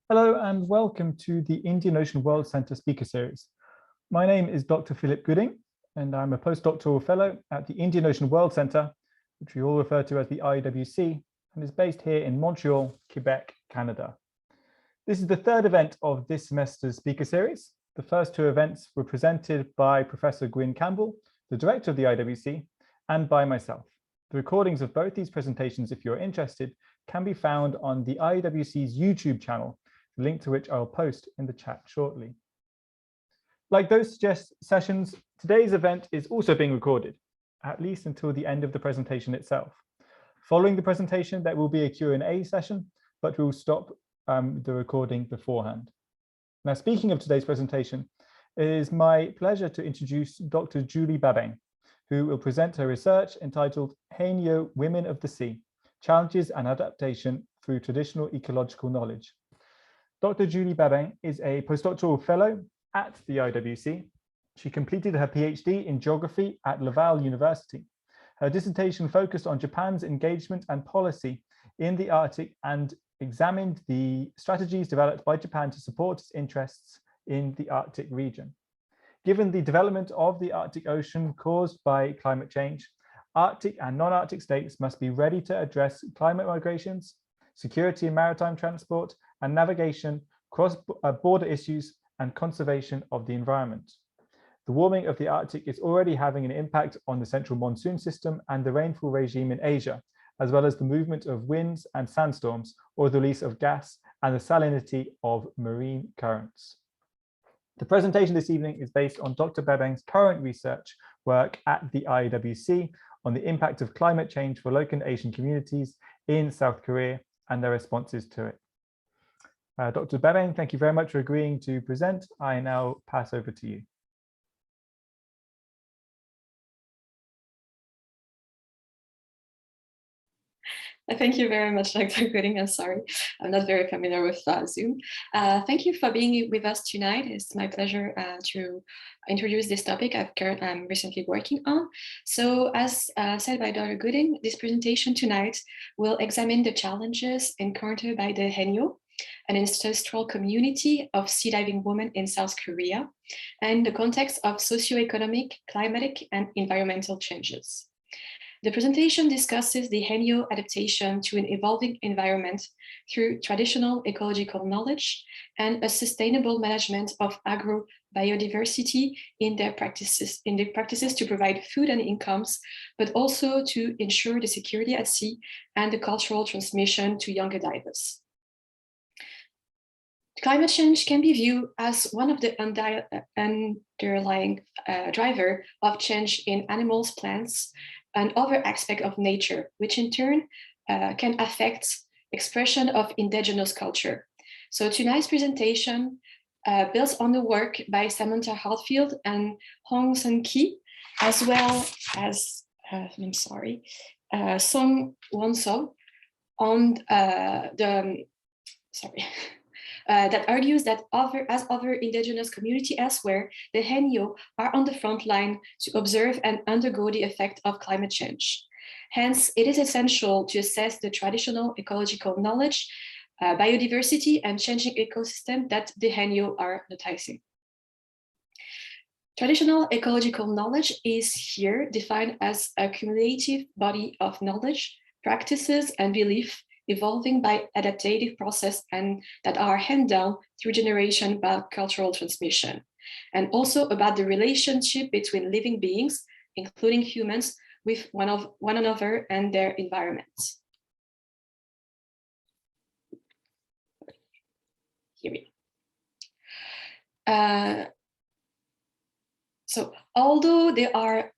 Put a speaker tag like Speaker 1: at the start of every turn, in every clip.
Speaker 1: Hello and welcome to the Indian Ocean World Centre Speaker Series. My name is Dr. Philip Gooding and I'm a postdoctoral fellow at the Indian Ocean World Centre, which we all refer to as the IOWC, and is based here in Montreal, Quebec, Canada. This is the third event of this semester's speaker series. The first two events were presented by Professor Gwyn Campbell, the director of the IOWC, and by myself. The recordings of both these presentations, if you're interested, can be found on the IOWC's YouTube channel, the link to which I'll post in the chat shortly. Like those sessions, today's event is also being recorded, at least until the end of the presentation itself. Following the presentation, there will be a Q&A session, but we'll stop the recording beforehand. Now, speaking of today's presentation, it is my pleasure to introduce Dr. J.Babin, who will present her research entitled Haenyeo, Women of the Sea, Challenges and Adaptation Through Traditional Ecological Knowledge. Dr. J.Babin is a postdoctoral fellow at the IOWC. She completed her PhD in geography at Laval University. Her dissertation focused on Japan's engagement and policy in the Arctic and examined the strategies developed by Japan to support its interests in the Arctic region. Given the development of the Arctic Ocean caused by climate change, Arctic and non-Arctic states must be ready to address climate migrations, security in maritime transport, and navigation, cross-border issues, and conservation of the environment. The warming of the Arctic is already having an impact on the central monsoon system and the rainfall regime in Asia, as well as the movement of winds and sandstorms, or the release of gas and the salinity of marine currents. The presentation this evening is based on Dr. Babin's current research work at the IOWC on the impact of climate change for local Asian communities in South Korea and their responses to it. Dr. Babin, thank you very much for agreeing to present. I now pass over to you.
Speaker 2: Thank you very much, Dr. Gooding. I'm sorry, I'm not very familiar with Zoom. Thank you for being with us tonight. It's my pleasure to introduce this topic I'm recently working on. So as said by Dr. Gooding, this presentation tonight will examine the challenges encountered by the Haenyeo, an ancestral community of sea diving women in South Korea, and the context of socioeconomic, climatic, and environmental changes. The presentation discusses the Haenyeo adaptation to an evolving environment through traditional ecological knowledge and a sustainable management of agro-biodiversity in their practices to provide food and incomes, but also to ensure the security at sea and the cultural transmission to younger divers. Climate change can be viewed as one of the underlying driver of change in animals, plants, and other aspects of nature, which in turn can affect expression of indigenous culture. So tonight's presentation builds on the work by Samantha Hatfield and Hongji, as well as, Song Won-so on that argues that other indigenous community elsewhere, the Haenyeo are on the front line to observe and undergo the effect of climate change. Hence, it is essential to assess the traditional ecological knowledge, biodiversity, and changing ecosystem that the Haenyeo are noticing. Traditional ecological knowledge is here defined as a cumulative body of knowledge, practices, and belief evolving by adaptive process and that are handed down through generation by cultural transmission, and also about the relationship between living beings, including humans, with one another and their environments. Here we go. So although there are,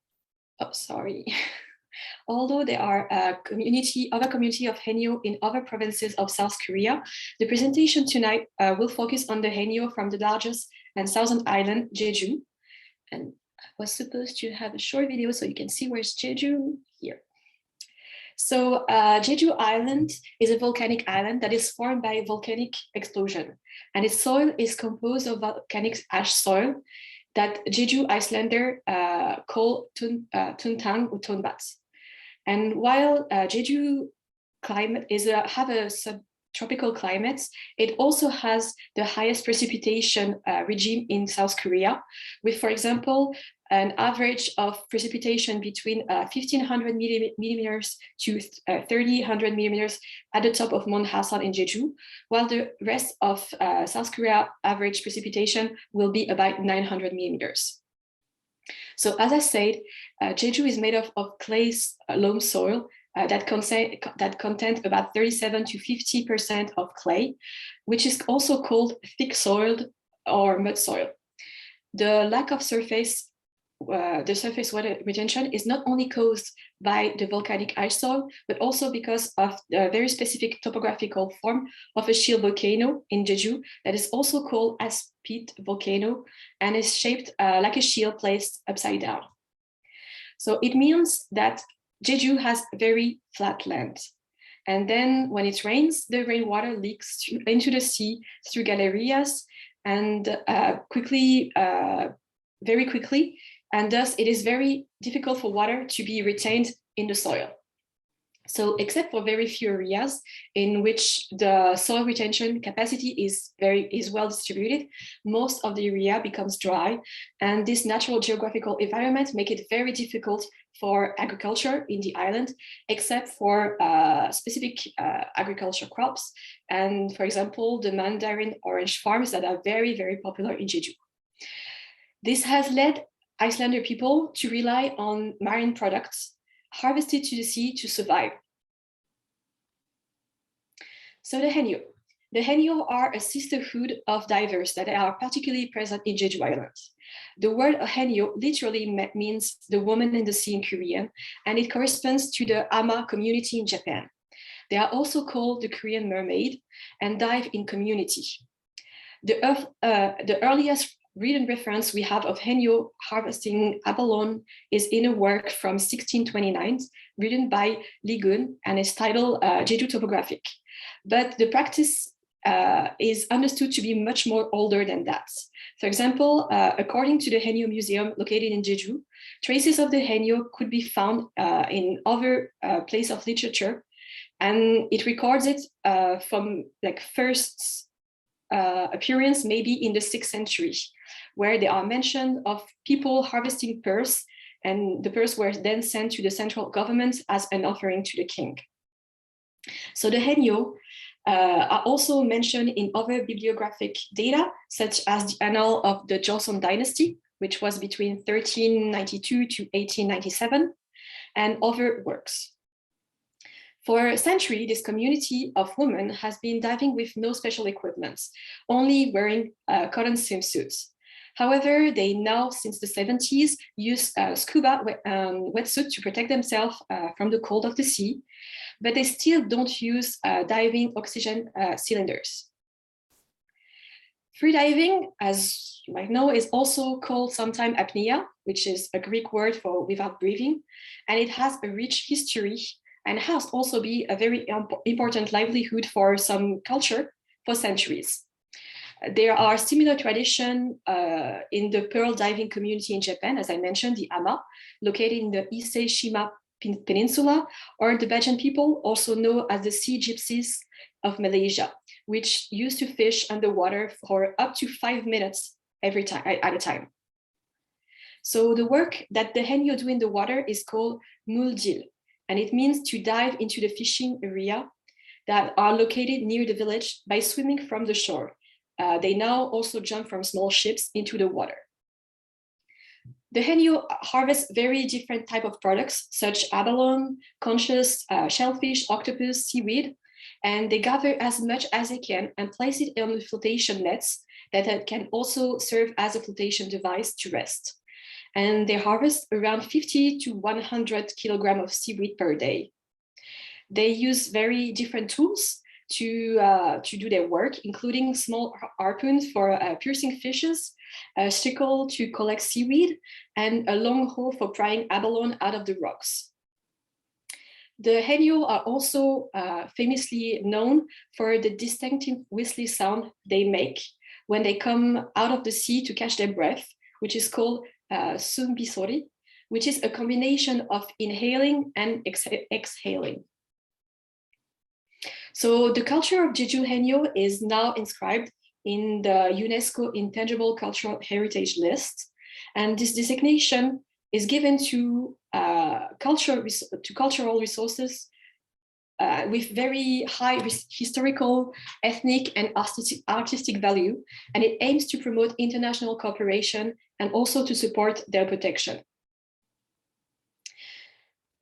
Speaker 2: although there are other community of Haenyeo in other provinces of South Korea, the presentation tonight will focus on the Haenyeo from the largest and southern island, Jeju. And I was supposed to have a short video so you can see where's Cheju here. So Jeju Island is a volcanic island that is formed by volcanic explosion, and its soil is composed of volcanic ash soil that Jeju Islander call Tuntang Utonbat. And while Jeju climate have a tropical climates, it also has the highest precipitation regime in South Korea, with, for example, an average of precipitation between 1,500 millimeters to 3,000 millimeters at the top of Mount Hasan in Jeju, while the rest of South Korea average precipitation will be about 900 millimeters. So as I said, Jeju is made of clay loam soil that contain about 37 to 50% of clay, which is also called thick soiled or mud soil. The lack of surface water retention is not only caused by the volcanic ice soil, but also because of the very specific topographical form of a shield volcano in Jeju that is also called as peat volcano and is shaped like a shield placed upside down. So it means that Jeju has very flat land. And then when it rains, the rainwater leaks into the sea through galerias and very quickly. And thus it is very difficult for water to be retained in the soil. So except for very few areas in which the soil retention capacity is well distributed, most of the area becomes dry, and this natural geographical environment make it very difficult for agriculture in the island, except for specific agriculture crops. And for example, the mandarin orange farms that are very, very popular in Jeju. This has led Icelander people to rely on marine products harvested to the sea to survive. So the Haenyeo. The Haenyeo are a sisterhood of divers that are particularly present in Jeju Island. The word Haenyeo literally means the woman in the sea in Korean, and it corresponds to the Ama community in Japan. They are also called the Korean mermaid and dive in community. The earliest written reference we have of Haenyeo harvesting abalone is in a work from 1629, written by Lee Gun, and is titled Jeju Topographic. But the practice is understood to be much more older than that. For example, according to the Haenyeo Museum located in Jeju, traces of the Haenyeo could be found in other places of literature, and it records it from like first appearance maybe in the 6th century, where they are mentioned of people harvesting pearls, and the pearls were then sent to the central government as an offering to the king. So the Haenyeo are also mentioned in other bibliographic data, such as the Annal of the Joseon Dynasty, which was between 1392 to 1897, and other works. For a century, this community of women has been diving with no special equipment, only wearing cotton swimsuits. However, they now, since the 70s, use scuba wetsuit to protect themselves from the cold of the sea, but they still don't use diving oxygen cylinders. Free diving, as you might know, is also called sometimes apnea, which is a Greek word for without breathing, and it has a rich history and has also been a very important livelihood for some culture for centuries. There are similar traditions in the pearl diving community in Japan, as I mentioned, the Ama, located in the Ise Shima Peninsula, or the Bajan people, also known as the sea gypsies of Malaysia, which used to fish underwater for up to 5 minutes at a time. So the work that the Haenyeo do in the water is called muljil, and it means to dive into the fishing area that are located near the village by swimming from the shore. They now also jump from small ships into the water. The Haenyeo harvest very different type of products, such abalone, conches, shellfish, octopus, seaweed, and they gather as much as they can and place it on the flotation nets that can also serve as a flotation device to rest. And they harvest around 50 to 100 kilograms of seaweed per day. They use very different tools to do their work, including small harpoons for piercing fishes, a sickle to collect seaweed, and a long hoe for prying abalone out of the rocks. The Haenyeo are also famously known for the distinctive whistly sound they make when they come out of the sea to catch their breath, which is called sumbisori, which is a combination of inhaling and exhaling. So the culture of Jeju Haenyeo is now inscribed in the UNESCO Intangible Cultural Heritage List. And this designation is given to cultural resources with very high historical, ethnic, and artistic value, and it aims to promote international cooperation and also to support their protection.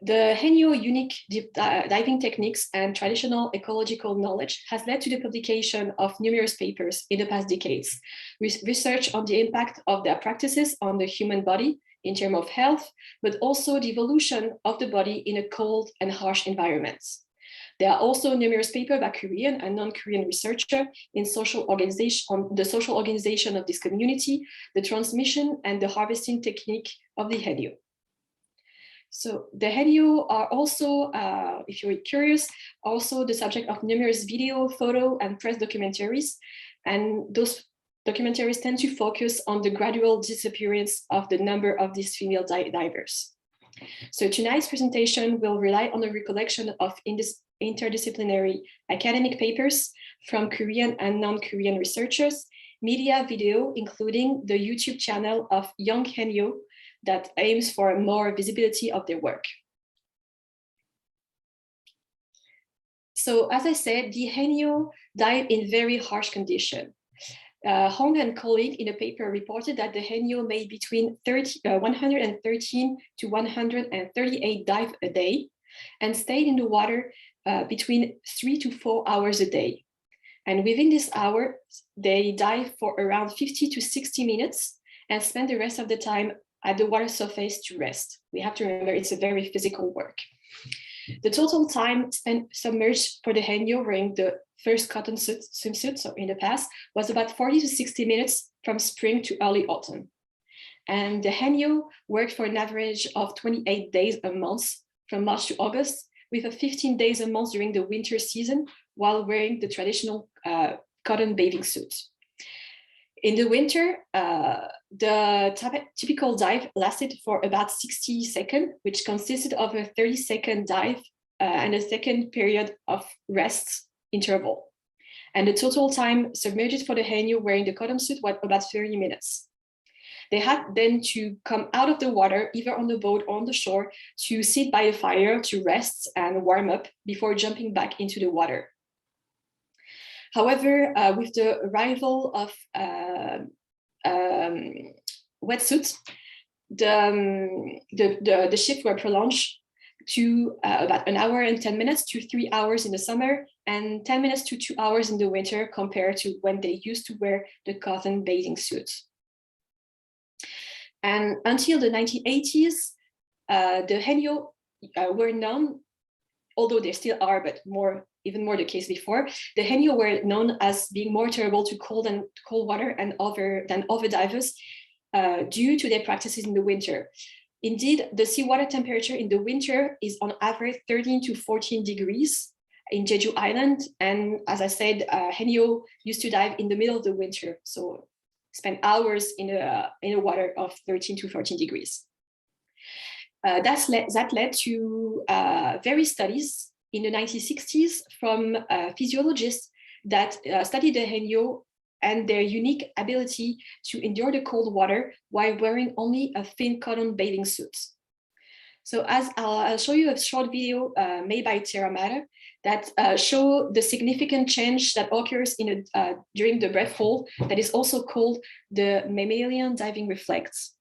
Speaker 2: The Haenyeo unique diving techniques and traditional ecological knowledge has led to the publication of numerous papers in the past decades, with research on the impact of their practices on the human body in terms of health, but also the evolution of the body in a cold and harsh environments. There are also numerous papers by Korean and non-Korean researchers in social organization, on the social organization of this community, the transmission and the harvesting technique of the Haenyeo. So the Haenyeo are also, if you're curious, also the subject of numerous video, photo, and press documentaries. And those documentaries tend to focus on the gradual disappearance of the number of these female divers. So tonight's presentation will rely on the recollection of interdisciplinary academic papers from Korean and non-Korean researchers, media video, including the YouTube channel of Young Haenyeo that aims for more visibility of their work. So as I said, the Haenyeo died in very harsh condition. Hong and colleague in a paper reported that the Haenyeo made between 113 to 138 dives a day and stayed in the water between 3 to 4 hours a day. And within this hour, they dive for around 50 to 60 minutes and spend the rest of the time at the water surface to rest. We have to remember it's a very physical work. The total time spent submerged for the Haenyeo wearing the first cotton swimsuit, so in the past, was about 40 to 60 minutes from spring to early autumn. And the Haenyeo worked for an average of 28 days a month from March to August, with a 15 days a month during the winter season while wearing the traditional cotton bathing suit. In the winter, the typical dive lasted for about 60 seconds, which consisted of a 30-second dive and a second period of rest interval. And the total time submerged for the Haenyeo wearing the cotton suit was about 30 minutes. They had then to come out of the water, either on the boat or on the shore, to sit by a fire to rest and warm up before jumping back into the water. However, with the arrival of wetsuits, the shift were prolonged to about 1 hour and 10 minutes to 3 hours in the summer and 10 minutes to 2 hours in the winter compared to when they used to wear the cotton bathing suits. And until the 1980s, the Haenyeo were known, although they still are, but even more the case before, the Haenyeo were known as being more terrible to cold water and than other divers due to their practices in the winter. Indeed, the seawater temperature in the winter is on average 13 to 14 degrees in Jeju Island. And as I said, Haenyeo used to dive in the middle of the winter, so spend hours in a water of 13 to 14 degrees. That led to various studies in the 1960s from physiologists that studied the Haenyeo and their unique ability to endure the cold water while wearing only a thin cotton bathing suit. So as I'll show you a short video made by Theramata that show the significant change that occurs during the breath hold that is also called the mammalian diving reflex.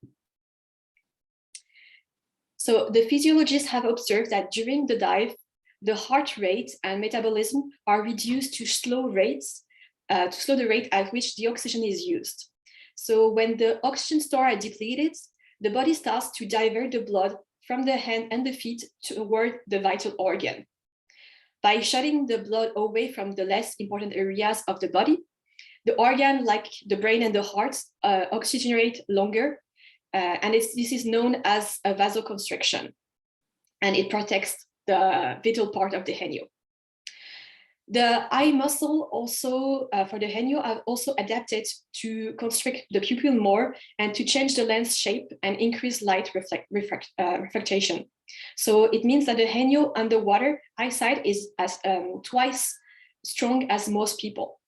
Speaker 2: So the physiologists have observed that during the dive, the heart rate and metabolism are reduced to slow rates, to slow the rate at which the oxygen is used. So when the oxygen stores are depleted, the body starts to divert the blood from the hand and the feet toward the vital organ. By shutting the blood away from the less important areas of the body, the organ, like the brain and the heart, oxygenate longer, and this is known as a vasoconstriction, and it protects the vital part of the Haenyeo. The eye muscle also for the Haenyeo are also adapted to constrict the pupil more and to change the lens shape and increase light refraction. So it means that the Haenyeo underwater eyesight is twice strong as most people.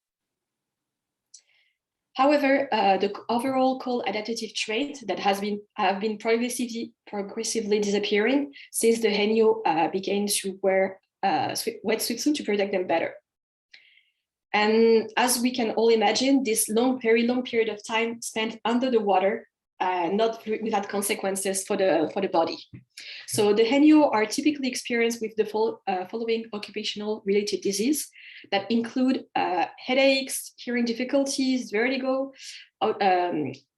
Speaker 2: However, the overall cold adaptative trait that have been progressively disappearing since the Haenyeo began to wear wet swimsuit to protect them better. And as we can all imagine, this very long period of time spent under the water, not without consequences for the body. So the Haenyeo are typically experienced with the following occupational related disease that include headaches, hearing difficulties, vertigo,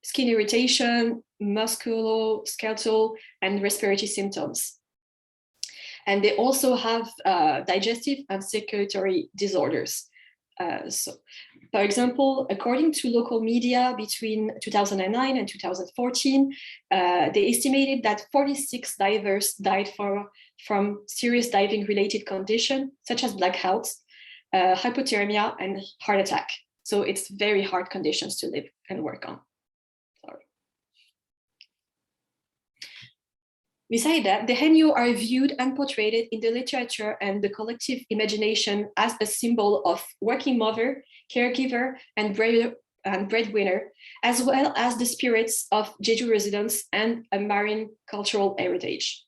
Speaker 2: skin irritation, musculoskeletal, and respiratory symptoms. And they also have digestive and circulatory disorders. So, for example, according to local media between 2009 and 2014, they estimated that 46 divers died from serious diving related conditions such as blackouts, hypothermia, and heart attack. So it's very hard conditions to live and work on. Sorry. Besides that, the Haenyeo are viewed and portrayed in the literature and the collective imagination as a symbol of working mother, caregiver, and breadwinner, as well as the spirits of Jeju residents and a marine cultural heritage.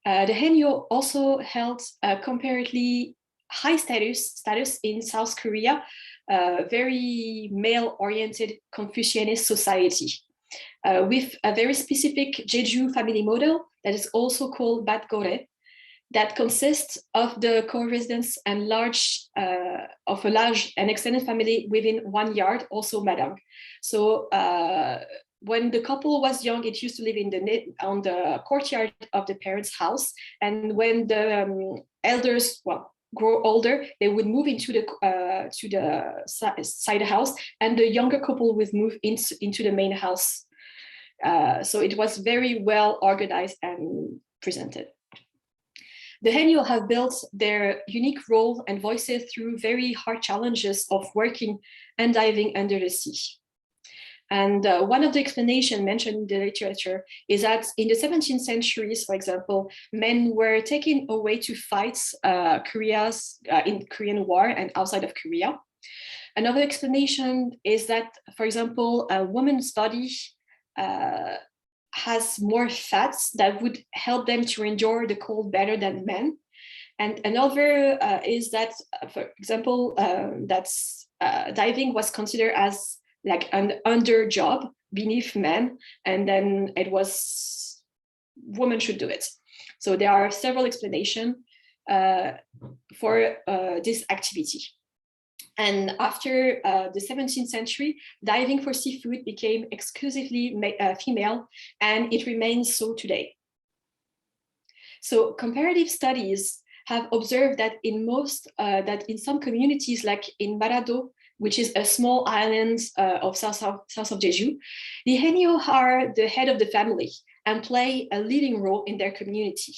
Speaker 2: The Haenyeo also held a comparatively high status in South Korea, a very male-oriented Confucianist society. With a very specific Jeju family model that is also called Batgore, that consists of the co-residents and of a large and extended family within 1 yard, also madam. So when the couple was young, it used to live on the courtyard of the parents' house, and when the elders, grow older, they would move into the side house, and the younger couple would move into the main house. So it was very well organized and presented. The Haenyeo have built their unique role and voices through very hard challenges of working and diving under the sea. And one of the explanations mentioned in the literature is that in the 17th centuries, for example, men were taken away to fight in Korean War and outside of Korea. Another explanation is that, for example, a woman's body has more fats that would help them to endure the cold better than men. And another is that, for example, diving was considered as like an under job beneath men, and then it was women should do it. So there are several explanations for this activity. And after the 17th century, diving for seafood became exclusively female, and it remains so today. So comparative studies have observed that in some communities, like in Barado, which is a small island of south of Jeju, the Haenyeo are the head of the family and play a leading role in their community.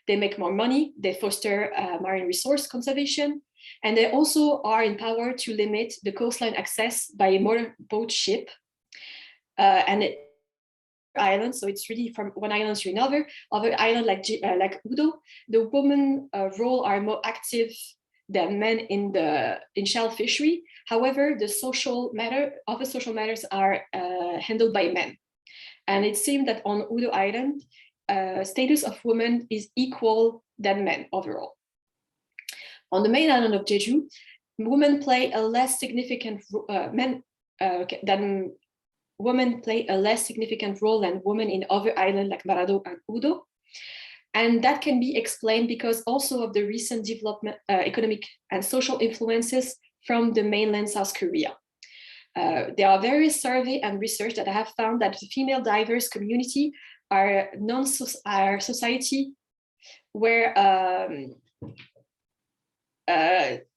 Speaker 2: They make more money, they foster marine resource conservation, and they also are empowered to limit the coastline access by a motorboat ship. Island, so it's really from one island to another. Other island like Udo, the women role are more active than men in shell fishery. However, other social matters are handled by men. And it seemed that on Udo Island, status of women is equal than men overall. On the main island of Jeju, women play a less significant women play a less significant role than women in other islands like Barado and Udo. And that can be explained because also of the recent development, economic and social influences from the mainland South Korea. There are various surveys and research that have found that the female divers community are society where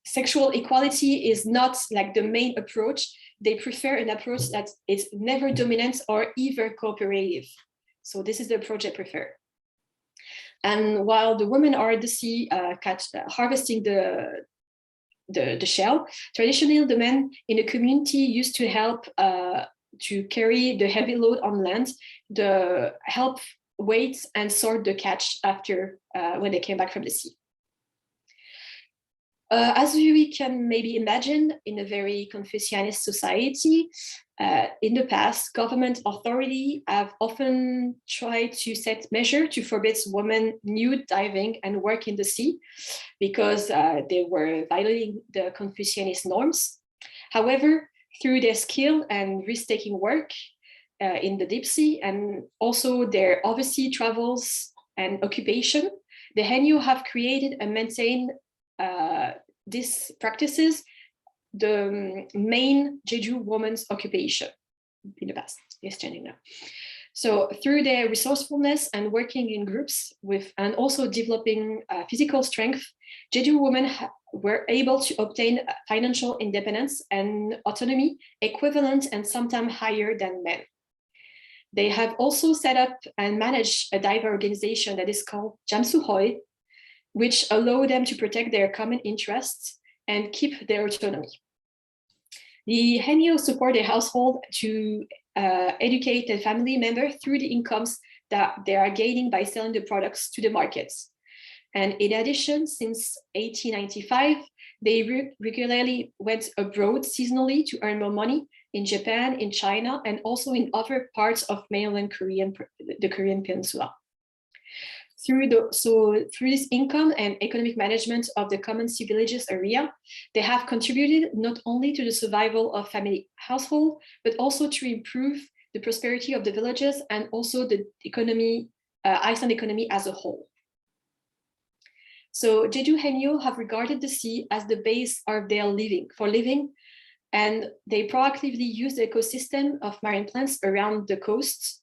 Speaker 2: sexual equality is not like the main approach. They prefer an approach that is never dominant or even cooperative. So this is the approach I prefer. And while the women are at the sea harvesting the shell, traditionally the men in the community used to help to carry the heavy load on land, help weight and sort the catch after when they came back from the sea. As we can maybe imagine, in a very Confucianist society, in the past, government authority have often tried to set measures to forbid women nude diving and work in the sea because they were violating the Confucianist norms. However, through their skill and risk-taking work in the deep sea and also their overseas travels and occupation, the Haenyeo have created and maintained these practices, the main Jeju woman's occupation in the past, is changing now. So through their resourcefulness and working in groups and also developing physical strength, Jeju women were able to obtain financial independence and autonomy equivalent and sometimes higher than men. They have also set up and managed a diver organization that is called Jamsuhoi, which allow them to protect their common interests and keep their autonomy. The Haenyeo support their household to educate their family members through the incomes that they are gaining by selling the products to the markets. And in addition, since 1895, they regularly went abroad seasonally to earn more money in Japan, in China, and also in other parts of mainland the Korean peninsula. Through this income and economic management of the common sea villages area, they have contributed not only to the survival of family household, but also to improve the prosperity of the villages and also the economy, Iceland economy as a whole. So Jeju Haenyeo have regarded the sea as the base of their living, and they proactively use the ecosystem of marine plants around the coasts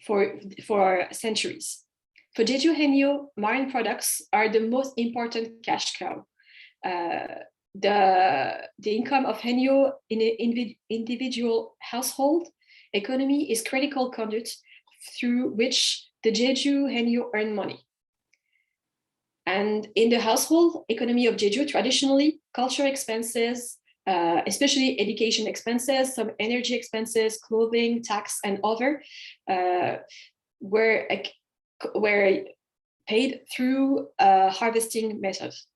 Speaker 2: for centuries. For Jeju Haenyeo, marine products are the most important cash cow. The income of Haenyeo in an individual household economy is critical conduit through which the Jeju Haenyeo earn money. And in the household economy of Jeju, traditionally, cultural expenses, especially education expenses, some energy expenses, clothing, tax, and other, were paid through harvesting methods.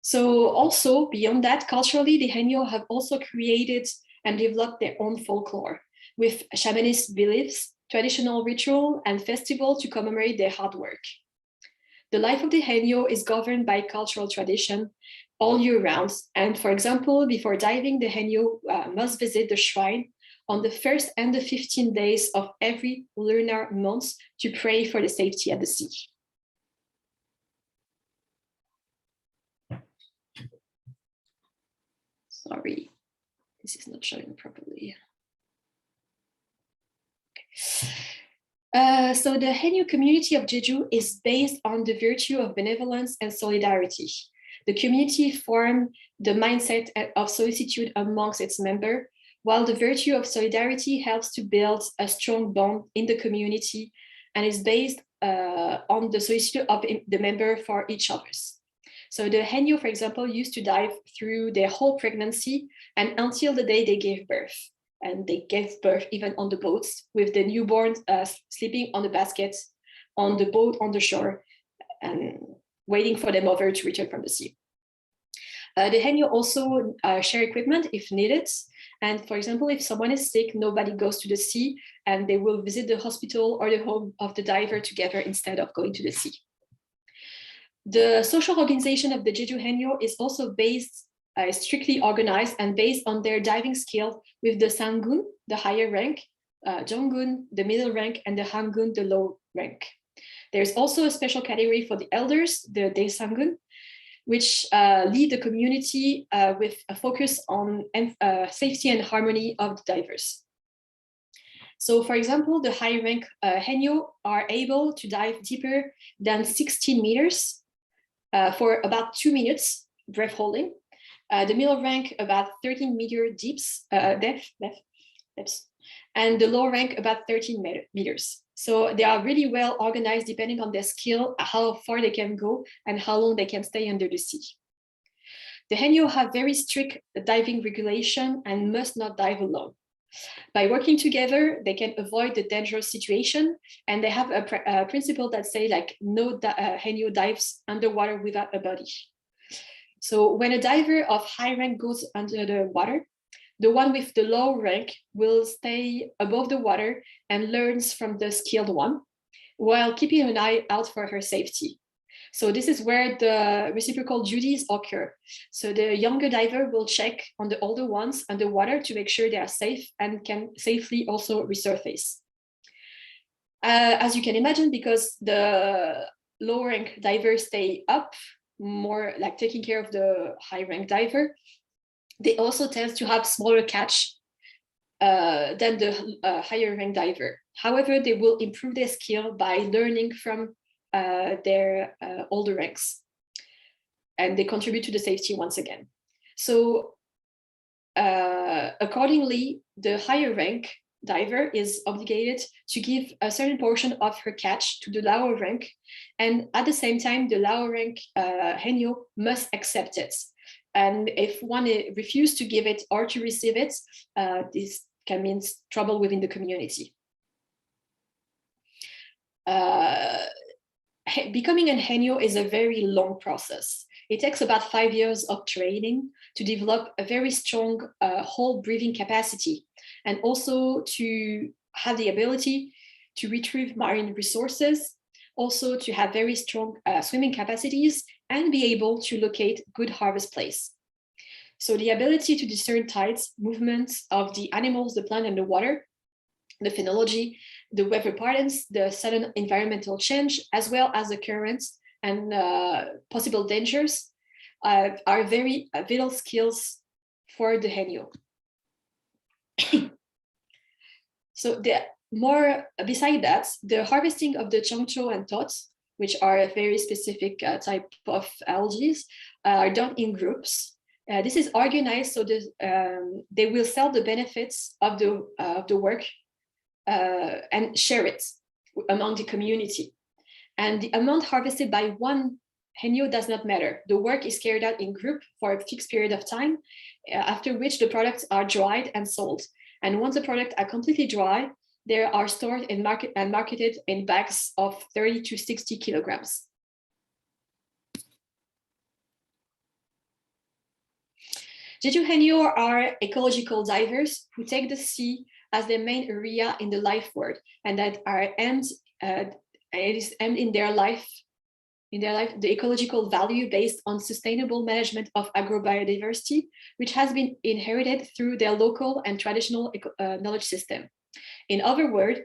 Speaker 2: So also beyond that, culturally, the Haenyeo have also created and developed their own folklore with shamanist beliefs, traditional ritual, and festival to commemorate their hard work. The life of the Haenyeo is governed by cultural tradition all year round. And for example, before diving, the Haenyeo must visit the shrine on the 1st and the 15th days of every lunar month to pray for the safety at the sea. Sorry, this is not showing properly. So the Haenyeo community of Jeju is based on the virtue of benevolence and solidarity. The community forms the mindset of solicitude amongst its members, while the virtue of solidarity helps to build a strong bond in the community and is based on the solicitude of the member for each other. So the Haenyeo, for example, used to dive through their whole pregnancy and until the day they gave birth. And they gave birth even on the boats with the newborn sleeping on the baskets on the boat on the shore and waiting for their mother to return from the sea. The Haenyeo also share equipment if needed. And for example, if someone is sick, nobody goes to the sea and they will visit the hospital or the home of the diver together instead of going to the sea. The social organization of the Jeju Haenyeo is also based strictly organized and based on their diving skill with the Sangun, the higher rank, Jonggun, the middle rank, and the Hangun, the low rank. There's also a special category for the elders, the Daesangun, which lead the community with a focus on safety and harmony of the divers. So for example, the high rank Haenyeo are able to dive deeper than 16 meters for about 2 minutes, breath holding. The middle rank about 13-meter depths, and the low rank about 13 meters. So they are really well organized depending on their skill, how far they can go, and how long they can stay under the sea. The Haenyeo have very strict diving regulation and must not dive alone. By working together, they can avoid the dangerous situation, and they have a principle that say like no Haenyeo dives underwater without a body. So when a diver of high rank goes under the water, the one with the low rank will stay above the water and learns from the skilled one, while keeping an eye out for her safety. So this is where the reciprocal duties occur. So the younger diver will check on the older ones underwater to make sure they are safe and can safely also resurface. As you can imagine, because the low rank divers stay up, more like taking care of the high rank diver, they also tend to have smaller catch than the higher rank diver. However, they will improve their skill by learning from their older ranks, and they contribute to the safety once again. So accordingly, the higher rank diver is obligated to give a certain portion of her catch to the lower rank, and at the same time, the lower rank Haenyeo must accept it. And if one refuses to give it or to receive it, this can mean trouble within the community. Becoming a Haenyeo is a very long process. It takes about 5 years of training to develop a very strong whole breathing capacity, and also to have the ability to retrieve marine resources, also to have very strong swimming capacities, and be able to locate good harvest place. So the ability to discern tides, movements of the animals, the plant, and the water, the phenology, the weather patterns, the sudden environmental change, as well as the currents and possible dangers are very vital skills for the Haenyeo. So beside that, the harvesting of the chongcho and tot, which are a very specific type of algae, are done in groups. This is organized so that they will sell the benefits of the work and share it among the community. And the amount harvested by one Haenyeo does not matter. The work is carried out in group for a fixed period of time, after which the products are dried and sold. And once the products are completely dry, they are stored and marketed in bags of 30 to 60 kilograms. Jeju Haenyeo are ecological divers who take the sea as their main area in the life world, and that are aimed in their life, the ecological value based on sustainable management of agrobiodiversity, which has been inherited through their local and traditional knowledge system. In other words,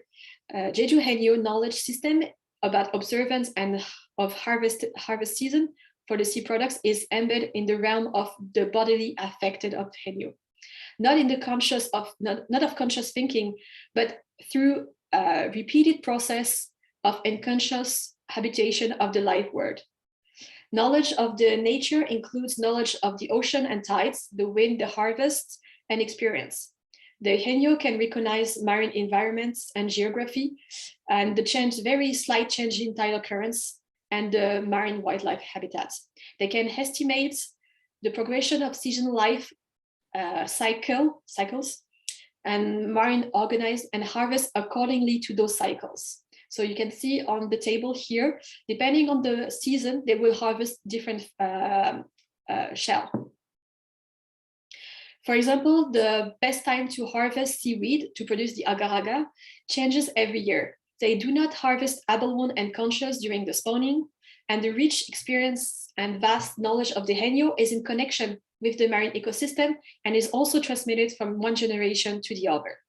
Speaker 2: Jeju Haenyeo knowledge system about observance and of harvest season for the sea products is embedded in the realm of the bodily affected of Haenyeo. Not in the conscious of not of conscious thinking, but through a repeated process of unconscious habitation of the life world. Knowledge of the nature includes knowledge of the ocean and tides, the wind, the harvest, and experience. The Haenyeo can recognize marine environments and geography, and the very slight change in tidal currents and the marine wildlife habitats. They can estimate the progression of seasonal life cycles and marine organize and harvest accordingly to those cycles. So you can see on the table here, depending on the season, they will harvest different shell. For example, the best time to harvest seaweed to produce the agar-agar changes every year. They do not harvest abalone and conchas during the spawning, and the rich experience and vast knowledge of the Haenyeo is in connection with the marine ecosystem and is also transmitted from one generation to the other.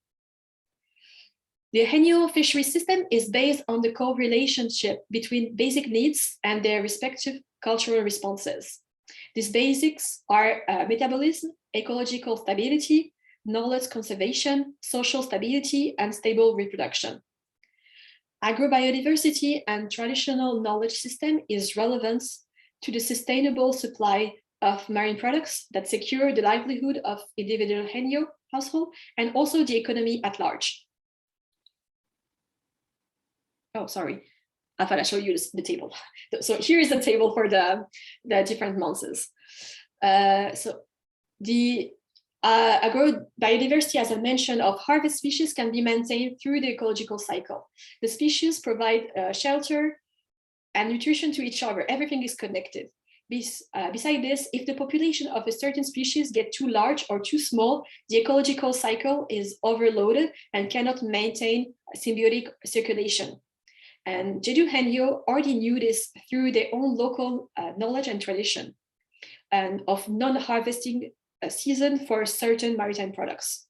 Speaker 2: The Haenyeo fisheries system is based on the co-relationship between basic needs and their respective cultural responses. These basics are metabolism, ecological stability, knowledge conservation, social stability, and stable reproduction. Agrobiodiversity and traditional knowledge system is relevant to the sustainable supply of marine products that secure the livelihood of individual Haenyeo household and also the economy at large. Oh, sorry, I thought I showed you the table. So here is the table for the different months. So the Agrobiodiversity, as I mentioned, of harvest species can be maintained through the ecological cycle. The species provide shelter and nutrition to each other. Everything is connected. Beside this, if the population of a certain species get too large or too small, the ecological cycle is overloaded and cannot maintain symbiotic circulation. And Jeju Haenyeo already knew this through their own local knowledge and tradition, and of non-harvesting season for certain maritime products.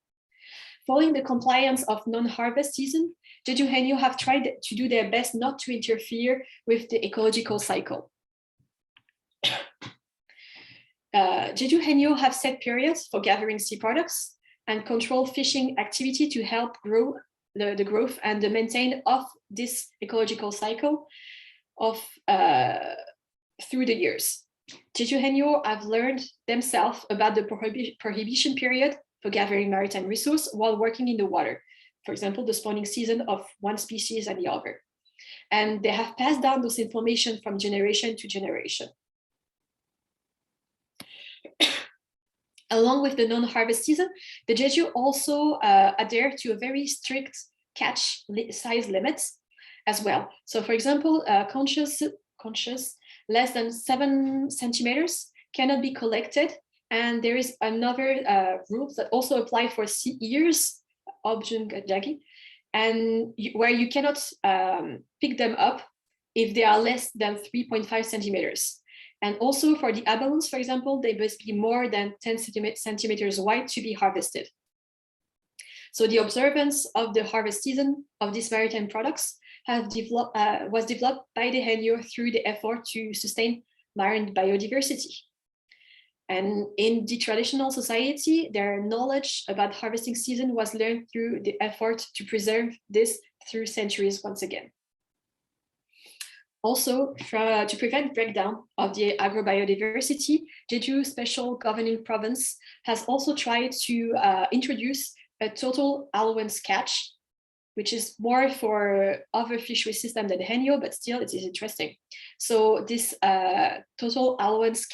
Speaker 2: Following the compliance of non-harvest season, Jeju Haenyeo have tried to do their best not to interfere with the ecological cycle. Jeju Haenyeo have set periods for gathering sea products and control fishing activity to help grow the growth and the maintain of this ecological cycle of through the years. Jeju Haenyeo have learned themselves about the prohibition period for gathering maritime resource while working in the water. For example, the spawning season of one species and the other. And they have passed down those information from generation to generation. Along with the non-harvest season, the Jeju also adhere to a very strict catch size limits as well. So for example, conscious less than 7 centimeters cannot be collected. And there is another rules that also apply for sea ears, and where you cannot pick them up if they are less than 3.5 centimeters. And also for the abalones, for example, they must be more than 10 centimeters wide to be harvested. So the observance of the harvest season of these maritime products was developed by the Haenyeo through the effort to sustain marine biodiversity. And in the traditional society, their knowledge about harvesting season was learned through the effort to preserve this through centuries once again. Also, to prevent breakdown of the agrobiodiversity, Jeju Special Governing Province has also tried to introduce a total allowance catch, which is more for other fishery system than Haenyeo, but still it is interesting. So this total allowance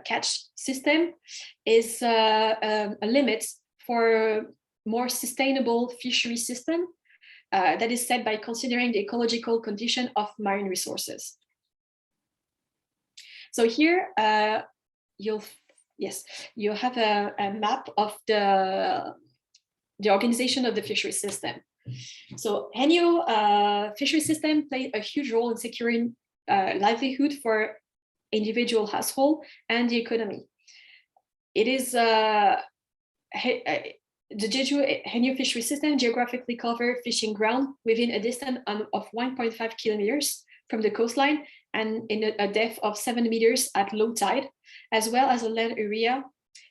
Speaker 2: catch system is a limit for more sustainable fishery system that is set by considering the ecological condition of marine resources. So here you have a map of the organization of the fishery system. So Haenyeo fishery system played a huge role in securing livelihood for individual household and the economy. It is the Jeju Haenyeo fishery system geographically cover fishing ground within a distance of 1.5 kilometers from the coastline and in a depth of 7 meters at low tide, as well as a land area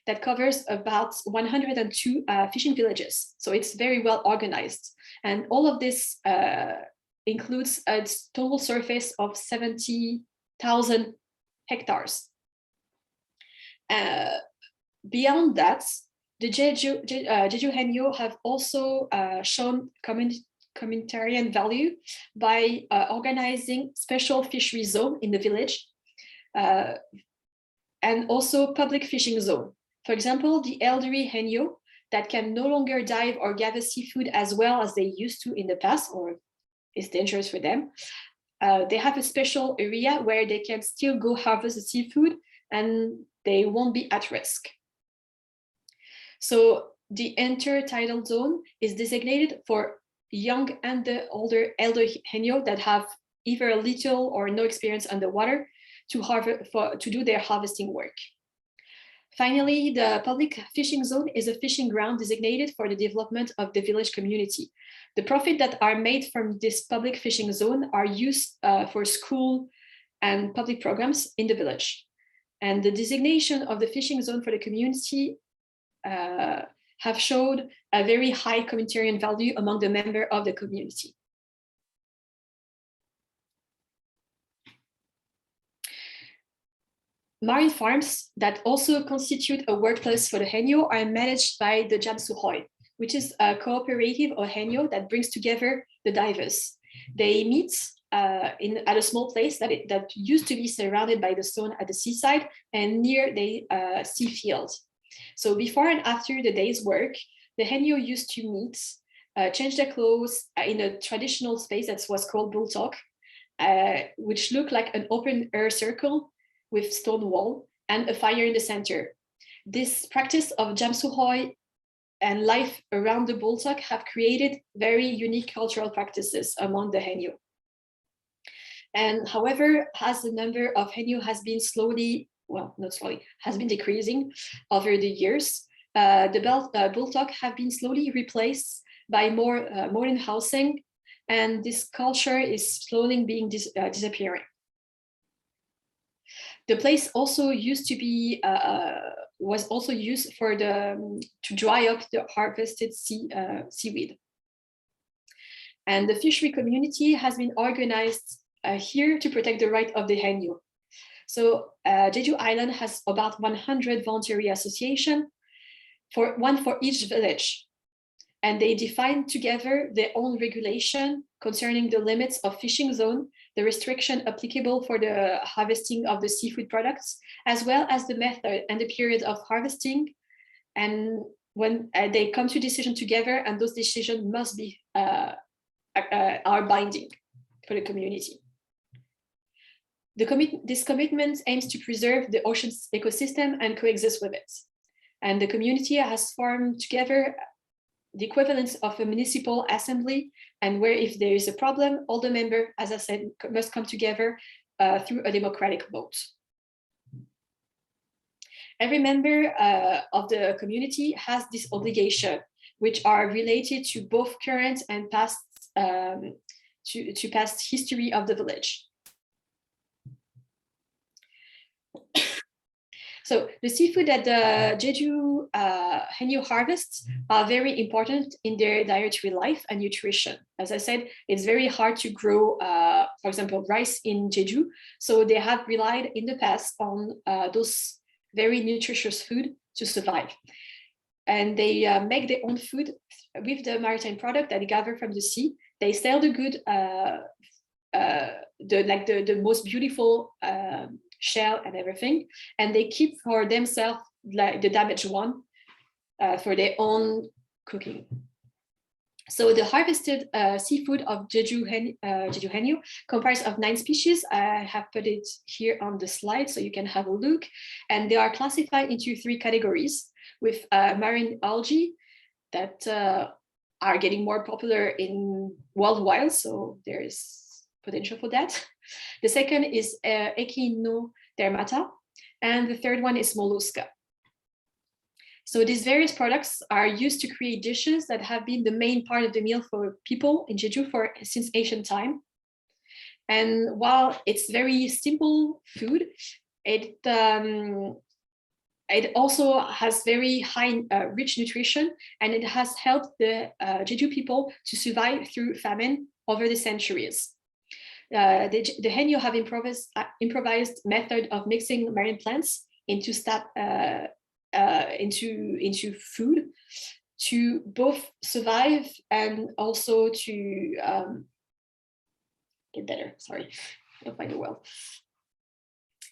Speaker 2: that covers about 102 fishing villages. So it's very well organized. And all of this includes a total surface of 70,000 hectares. Beyond that, the Jeju Haenyeo have also shown communitarian value by organizing special fishery zone in the village and also public fishing zone. For example, the elderly Haenyeo that can no longer dive or gather seafood as well as they used to in the past, or is dangerous for them. They have a special area where they can still go harvest the seafood and they won't be at risk. So the intertidal zone is designated for young and the older Haenyeo that have either little or no experience underwater to do their harvesting work. Finally, the public fishing zone is a fishing ground designated for the development of the village community. The profit that are made from this public fishing zone are used for school and public programs in the village. And the designation of the fishing zone for the community have showed a very high communitarian value among the members of the community. Marine farms that also constitute a workplace for the Haenyeo are managed by the Jamsuhoi, which is a cooperative of Haenyeo that brings together the divers. They meet at a small place that used to be surrounded by the stone at the seaside and near the sea field. So before and after the day's work, the Haenyeo used to meet, change their clothes in a traditional space that was called bultok, which looked like an open air circle with stone wall and a fire in the center. This practice of jamsuhoi and life around the bultok have created very unique cultural practices among the Haenyeo. And however, as the number of Haenyeo has been slowly, well, not slowly, has been decreasing over the years, the bultok have been slowly replaced by more modern housing, and this culture is slowly being disappearing. The place also used to be was also used for to dry up the harvested seaweed. And the fishery community has been organized here to protect the right of the Haenyeo. So Jeju Island has about 100 voluntary associations, one for each village. And they define together their own regulation concerning the limits of fishing zone, the restriction applicable for the harvesting of the seafood products, as well as the method and the period of harvesting. And when they come to decision together, and those decisions must be are binding for the community. This commitment aims to preserve the ocean's ecosystem and coexist with it. And the community has formed together the equivalent of a municipal assembly, and where if there is a problem, all the members, as I said, must come together through a democratic vote. Every member of the community has this obligation, which are related to both current and past to past history of the village. So the seafood that the Jeju Haenyeo harvests are very important in their dietary life and nutrition. As I said, it's very hard to grow, for example, rice in Jeju. So they have relied in the past on those very nutritious food to survive. And they make their own food with the maritime product that they gather from the sea. They sell the good, the most beautiful shell and everything, and they keep for themselves like the damaged one for their own cooking. So the harvested seafood of Jeju Haenyeo comprised of 9 species. I have put it here on the slide so you can have a look, and they are classified into 3 categories with marine algae that are getting more popular in worldwide, so there is potential for that. The second is echinodermata, and the third one is mollusca. So these various products are used to create dishes that have been the main part of the meal for people in Jeju since ancient time. And while it's very simple food, it also has very high rich nutrition, and it has helped the Jeju people to survive through famine over the centuries. The Haenyeo have improvised method of mixing marine plants into food to both survive and also to get better. Sorry, I don't find it well.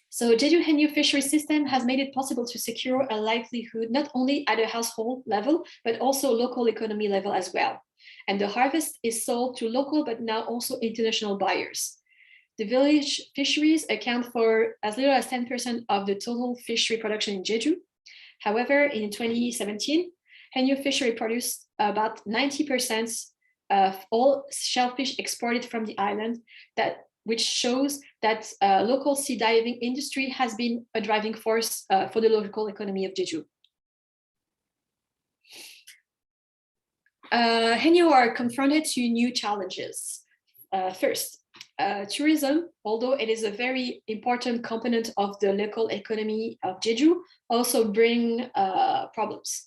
Speaker 2: So Jeju Haenyeo Fisheries System has made it possible to secure a livelihood not only at a household level, but also local economy level as well. And the harvest is sold to local, but now also international buyers. The village fisheries account for as little as 10% of the total fishery production in Jeju. However, in 2017, Haenyeo fishery produced about 90% of all shellfish exported from the island, which shows that local sea diving industry has been a driving force for the local economy of Jeju. Haenyeo are confronted to new challenges. First, tourism, although it is a very important component of the local economy of Jeju, also bring problems.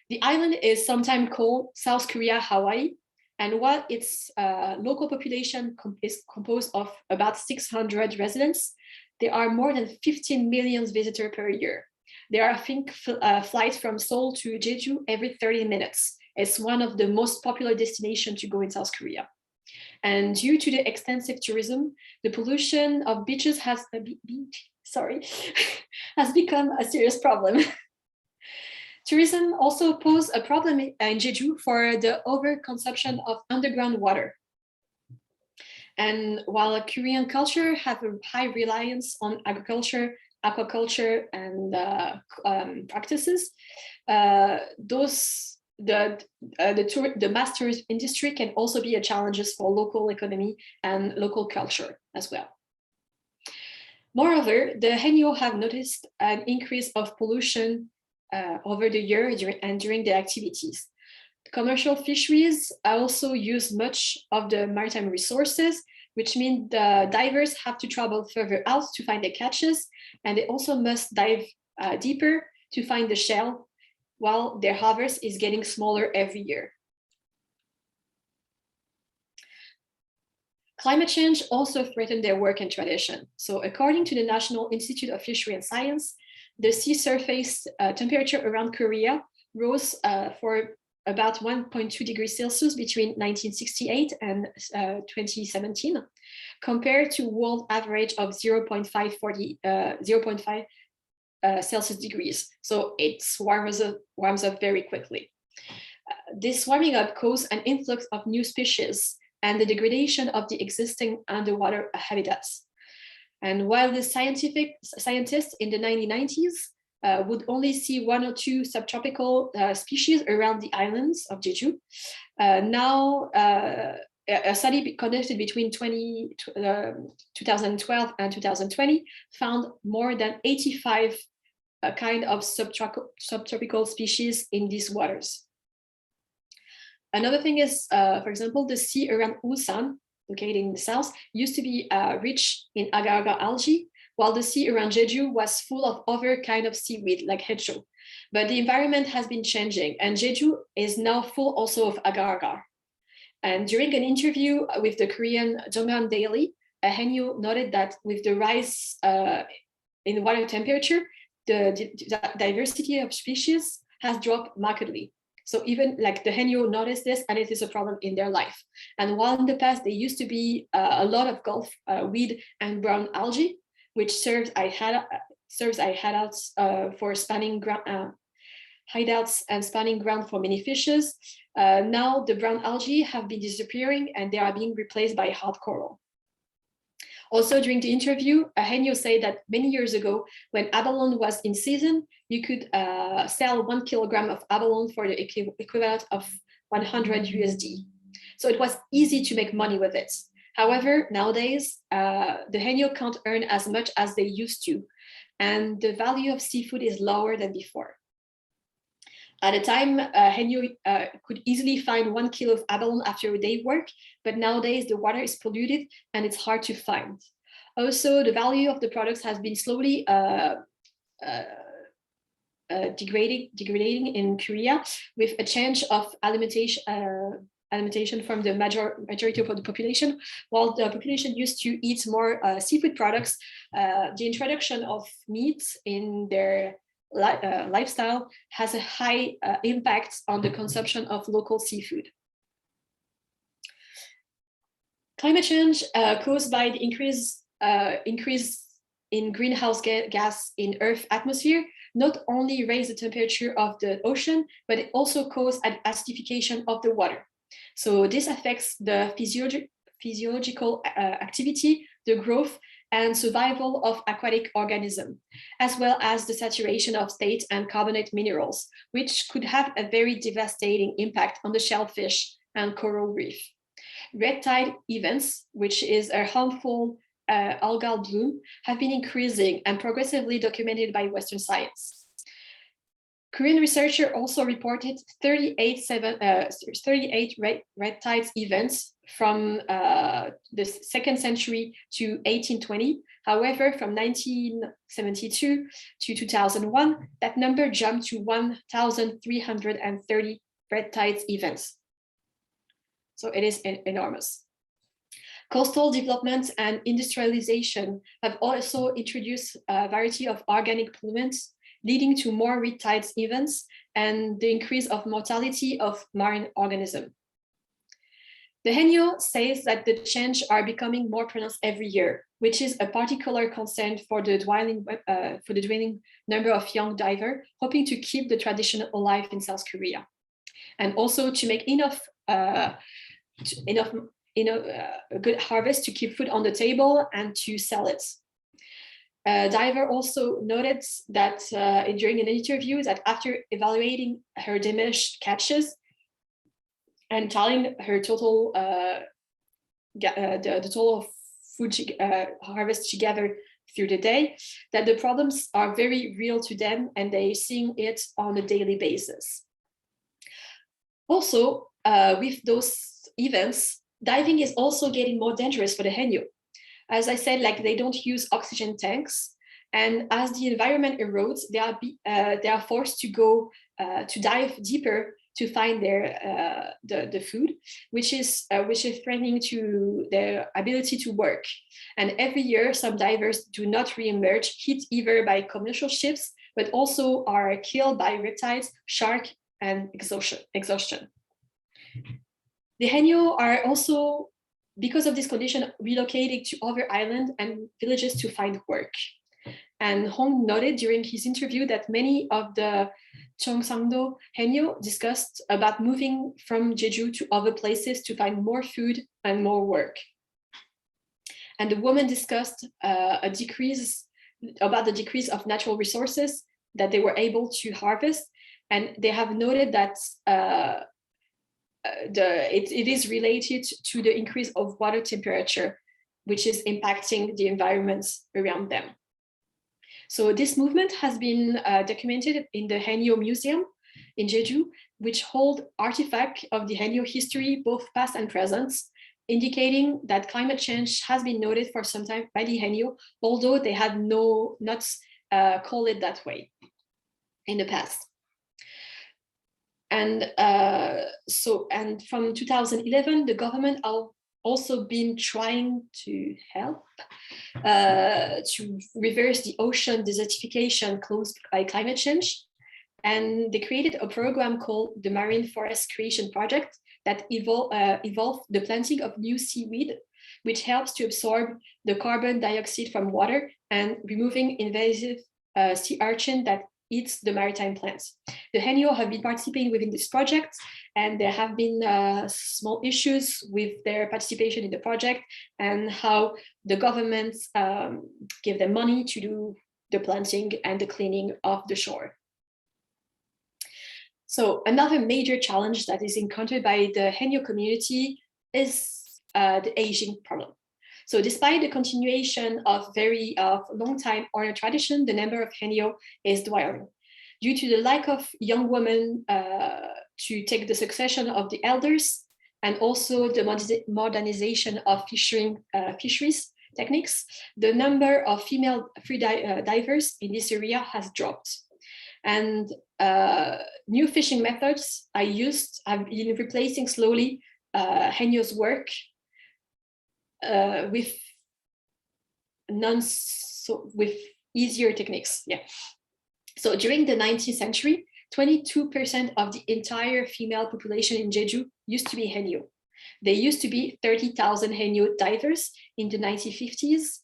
Speaker 2: The island is sometimes called South Korea Hawaii, and while its local population is composed of about 600 residents, there are more than 15 million visitors per year. There are, I think, flights from Seoul to Jeju every 30 minutes. It's one of the most popular destinations to go in South Korea. And due to the extensive tourism, the pollution of beaches has become a serious problem. Tourism also poses a problem in Jeju for the overconsumption of underground water. And while Korean culture have a high reliance on agriculture, aquaculture, and practices, the mass tourism industry can also be a challenge for local economy and local culture as well. Moreover, the Haenyeo have noticed an increase of pollution over the year during the activities. Commercial fisheries also use much of the maritime resources, which means the divers have to travel further out to find the catches, and they also must dive deeper to find the shell, while their harvest is getting smaller every year. Climate change also threatened their work and tradition. So according to the National Institute of Fishery and Science, the sea surface temperature around Korea rose for about 1.2 degrees Celsius between 1968 and 2017, compared to world average of 0.5 Celsius degrees. So it warms up very quickly. This warming up caused an influx of new species and the degradation of the existing underwater habitats. And while the scientists in the 1990s would only see 1 or 2 subtropical species around the islands of Jeju, now a study conducted between 2012 and 2020 found more than 85 kind of subtropical species in these waters. Another thing is, for example, the sea around Ulsan, located in the south, used to be rich in agar-agar algae, while the sea around Jeju was full of other kind of seaweed like Haenyeo. But the environment has been changing, and Jeju is now full also of agar-agar. And during an interview with the Korean Jonghwan Daily, Haenyeo noted that with the rise in water temperature, the diversity of species has dropped markedly. So even like the Haenyeo noticed this, and it is a problem in their life. And while in the past there used to be a lot of Gulf weed and brown algae, which serves hideouts for spawning ground, hideouts and spawning ground for many fishes. Now the brown algae have been disappearing, and they are being replaced by hard coral. Also, during the interview, Haenyeo said that many years ago, when abalone was in season, you could sell 1 kilogram of abalone for the equivalent of 100 USD. So it was easy to make money with it. However, nowadays, the Haenyeo can't earn as much as they used to, and the value of seafood is lower than before. At the time, Haenyeo could easily find 1 kilo of abalone after a day work, but nowadays the water is polluted and it's hard to find. Also, the value of the products has been slowly degrading in Korea with a change of alimentation from the majority of the population. While the population used to eat more seafood products, the introduction of meat in their lifestyle has a high impact on the consumption of local seafood. Climate change caused by the increase in greenhouse gas in Earth's atmosphere not only raised the temperature of the ocean, but it also caused an acidification of the water. So this affects the physiological activity, the growth, and survival of aquatic organisms, as well as the saturation of state and carbonate minerals, which could have a very devastating impact on the shellfish and coral reef. Red tide events, which is a harmful algal bloom, have been increasing and progressively documented by Western science. Korean researchers also reported 38 red tide events from the 2nd century to 1820. However, from 1972 to 2001, that number jumped to 1,330 red tide events. So it is enormous. Coastal development and industrialization have also introduced a variety of organic pollutants, leading to more red tide events and the increase of mortality of marine organisms. The Haenyeo says that the changes are becoming more pronounced every year, which is a particular concern for the dwindling number of young divers, hoping to keep the tradition alive in South Korea, and also to make enough a good harvest to keep food on the table and to sell it. Diver also noted that during an interview that after evaluating her diminished catches and tallying her total the total of food harvest she gathered through the day, that the problems are very real to them and they're seeing it on a daily basis. Also, with those events, diving is also getting more dangerous for the Haenyeo. As I said, like they don't use oxygen tanks, and as the environment erodes, they are forced to go to dive deeper to find the food, which is threatening to their ability to work. And every year, some divers do not re-emerge, hit either by commercial ships, but also are killed by reptiles, shark, and exhaustion. The Haenyeo are also, because of this condition, relocated to other islands and villages to find work. And Hong noted during his interview that many of the Cheongsangdo Haenyeo discussed about moving from Jeju to other places to find more food and more work. And the woman discussed about the decrease of natural resources that they were able to harvest. And they have noted that it is related to the increase of water temperature, which is impacting the environments around them. So this movement has been documented in the Haenyeo Museum in Jeju, which hold artifacts of the Haenyeo history, both past and present, indicating that climate change has been noted for some time by the Haenyeo, although they had not called it that way in the past. And from 2011, the government also been trying to help to reverse the ocean desertification caused by climate change. And they created a program called the Marine Forest Creation Project that involved the planting of new seaweed, which helps to absorb the carbon dioxide from water and removing invasive sea urchin that eats the maritime plants. The Haenyeo have been participating within this project, and there have been small issues with their participation in the project and how the government give them money to do the planting and the cleaning of the shore. So another major challenge that is encountered by the Haenyeo community is the aging problem. So despite the continuation of long time oral tradition, the number of Haenyeo is dwindling due to the lack of young women to take the succession of the elders, and also the modernization of fisheries techniques. The number of female free divers in this area has dropped. And new fishing methods have been replacing slowly Haenyeo's work with easier techniques. Yeah. So during the 19th century, 22% of the entire female population in Jeju used to be Haenyeo. There used to be 30,000 Haenyeo divers in the 1950s,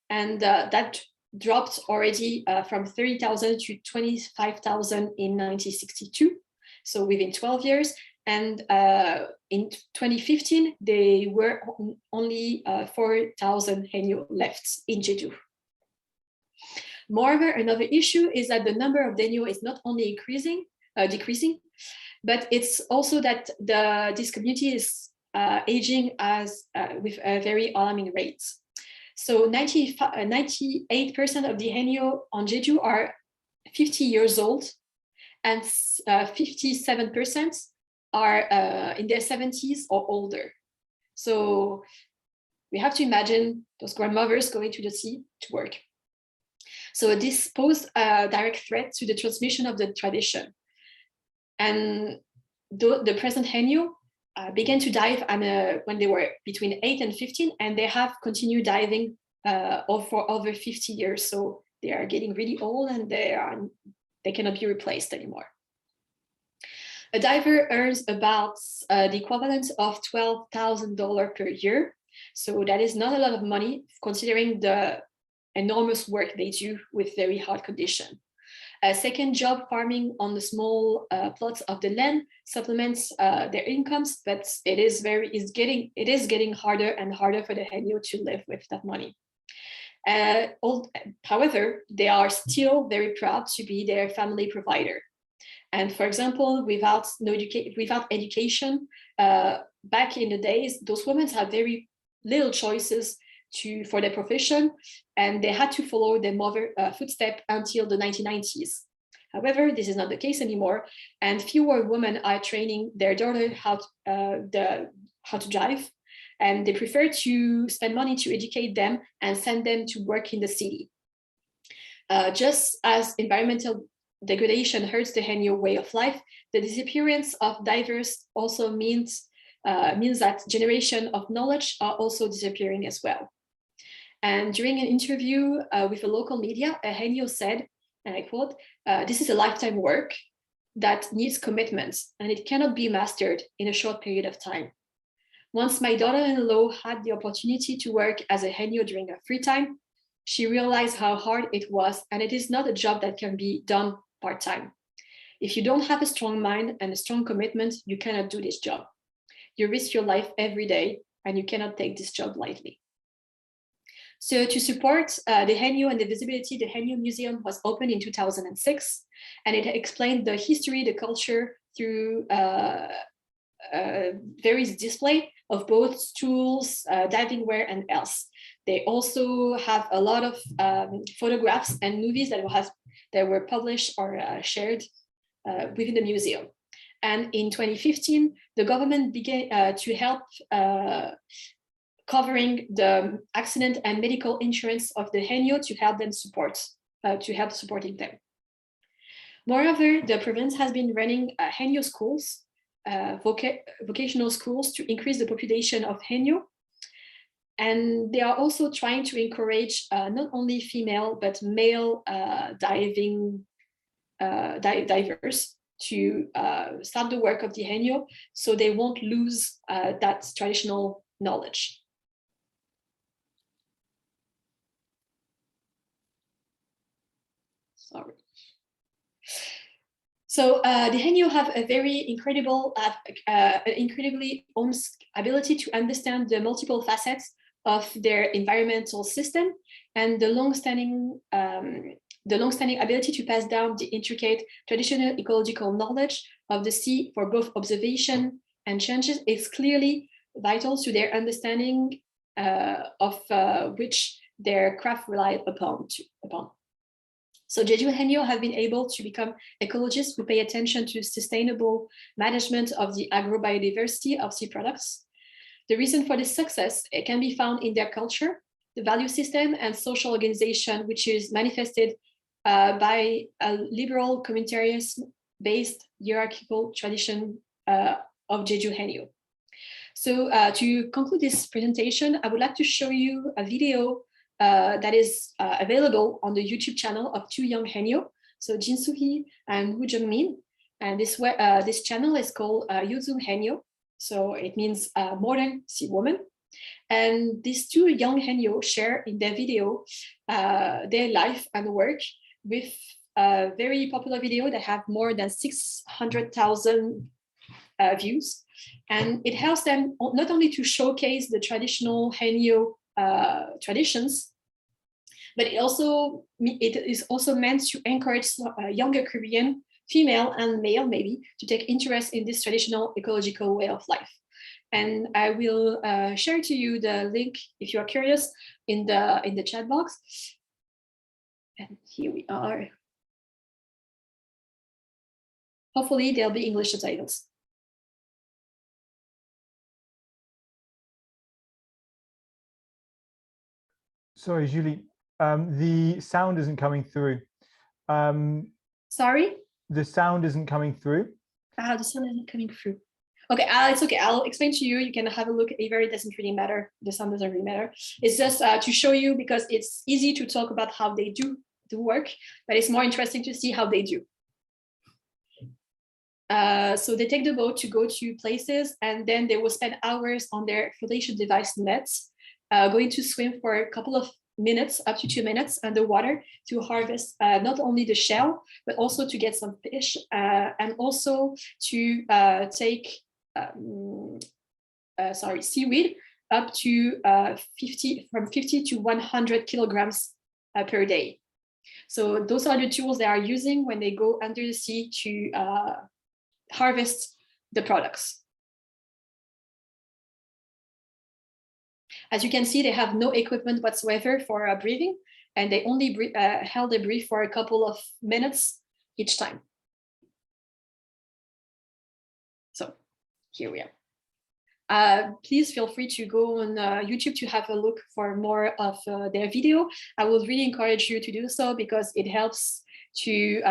Speaker 2: and that dropped already from 30,000 to 25,000 in 1962. So within 12 years. And in 2015, there were only 4,000 Haenyeo left in Jeju. Moreover, another issue is that the number of Haenyeo is not only decreasing, but it's also that this community is aging with a very alarming rate. So 98% of the Haenyeo on Jeju are 50 years old, and 57% are in their 70s or older. So we have to imagine those grandmothers going to the sea to work. So this posed a direct threat to the transmission of the tradition. And the present Haenyeo began to dive when they were between 8 and 15, and they have continued diving for over 50 years. So they are getting really old, and they cannot be replaced anymore. A diver earns about the equivalent of $12,000 per year. So that is not a lot of money considering the enormous work they do with very hard conditions. A second job, farming on the small plots of the land, supplements their incomes, but it is getting harder and harder for the Haenyeo to live with that money. However, they are still very proud to be their family provider. And for example, without education, back in the days, those women had very little choices for their profession, and they had to follow their mother's footsteps until the 1990s. However, this is not the case anymore, and fewer women are training their daughter how to drive, and they prefer to spend money to educate them and send them to work in the city. Just as environmental degradation hurts the Haenyeo way of life, the disappearance of divers also means that generation of knowledge are also disappearing as well. And during an interview with a local media, a Haenyeo said, and I quote, "This is a lifetime work that needs commitment, and it cannot be mastered in a short period of time. Once my daughter-in-law had the opportunity to work as a Haenyeo during her free time, she realized how hard it was, and it is not a job that can be done part-time. If you don't have a strong mind and a strong commitment, you cannot do this job. You risk your life every day, and you cannot take this job lightly." So to support the Haenyeo and the visibility, the Haenyeo Museum was opened in 2006, and it explained the history, the culture through various display of both tools, diving wear, and else. They also have a lot of photographs and movies that were published or shared within the museum. And in 2015, the government began to help covering the accident and medical insurance of the Haenyeo to help them supporting them. Moreover, the province has been running Haenyeo schools, vocational schools, to increase the population of Haenyeo. And they are also trying to encourage not only female but male divers to start the work of the Haenyeo, so they won't lose that traditional knowledge. Sorry. So the Haenyeo have a very incredibly almost ability to understand the multiple facets of their environmental system, and the long-standing ability to pass down the intricate traditional ecological knowledge of the sea for both observation and changes is clearly vital to their understanding of which their craft relied upon. So Jeju Haenyeo have been able to become ecologists who pay attention to sustainable management of the agrobiodiversity of sea products. The reason for this success, it can be found in their culture, the value system, and social organization, which is manifested by a liberal communitarian-based hierarchical tradition of Jeju Haenyeo. So to conclude this presentation, I would like to show you a video that is available on the YouTube channel of two young Haenyeo, so Jin Soo-hee and Woo Jung-min. And this channel is called Yuzum Haenyeo, so it means modern sea woman. And these two young Haenyeo share in their video their life and work with a very popular video that have more than 600,000 views. And it helps them not only to showcase the traditional Haenyeo traditions, but it is also meant to encourage younger Korean, female and male maybe, to take interest in this traditional ecological way of life. And I will share to you the link if you are curious in the chat box. And here we are. Hopefully there'll be English subtitles.
Speaker 1: Sorry, Julie, the sound isn't coming through.
Speaker 2: Sorry?
Speaker 1: The sound isn't coming through.
Speaker 2: The sound isn't coming through. Okay, it's okay. I'll explain to you. You can have a look. It doesn't really matter. The sound doesn't really matter. It's just to show you, because it's easy to talk about how they do the work, but it's more interesting to see how they do. So they take the boat to go to places, and then they will spend hours on their flotation device nets, going to swim for a couple of minutes, up to 2 minutes underwater to harvest not only the shell, but also to get some fish, and also to take seaweed up to 50 to 100 kilograms per day. So those are the tools they are using when they go under the sea to harvest the products. As you can see, they have no equipment whatsoever for breathing, and they only held their breath for a couple of minutes each time. So here we are. Please feel free to go on YouTube to have a look for more of their video. I would really encourage you to do so because it helps to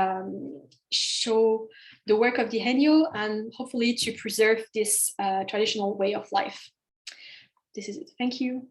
Speaker 2: show the work of the Haenyeo and hopefully to preserve this traditional way of life. This is it. Thank you.